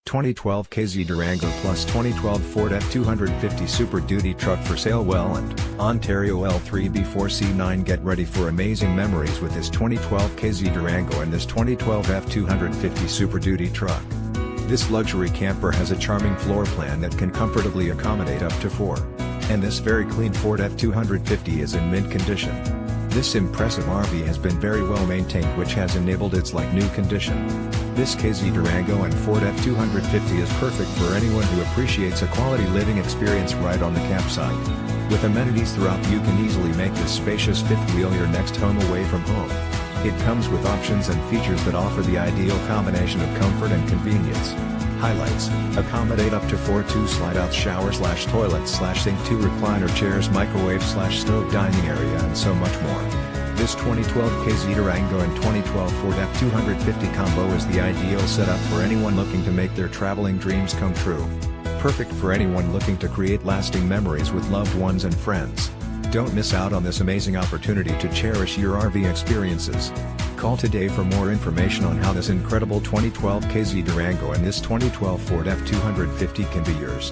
2012 KZ Durango plus 2012 Ford F250 Super Duty truck for SaleWelland, Ontario L3B4C9 Get ready for amazing memories with this 2012 KZ Durango and this 2012 F250 Super Duty truck. This luxury camper has a charming floor plan that can comfortably accommodate up to 4. And this very clean Ford F250 is in mint condition. This impressive RV has been very well maintained, which has enabled its like-new condition. This KZ Durango and Ford F250 is perfect for anyone who appreciates a quality living experience right on the campsite. With amenities throughout, you can easily make this spacious fifth wheel your next home away from home. It comes with options and features that offer the ideal combination of comfort and convenience. Highlights: accommodate up to 4 2-slide-out shower/toilet/sink, 2 recliner chairs, microwave/stove, dining area, and so much more. This 2012 KZ Durango and 2012 Ford F250 combo is the ideal setup for anyone looking to make their traveling dreams come true. Perfect for anyone looking to create lasting memories with loved ones and friends. Don't miss out on this amazing opportunity to cherish your RV experiences. Call today for more information on how this incredible 2012 KZ Durango and this 2012 Ford F250 can be yours.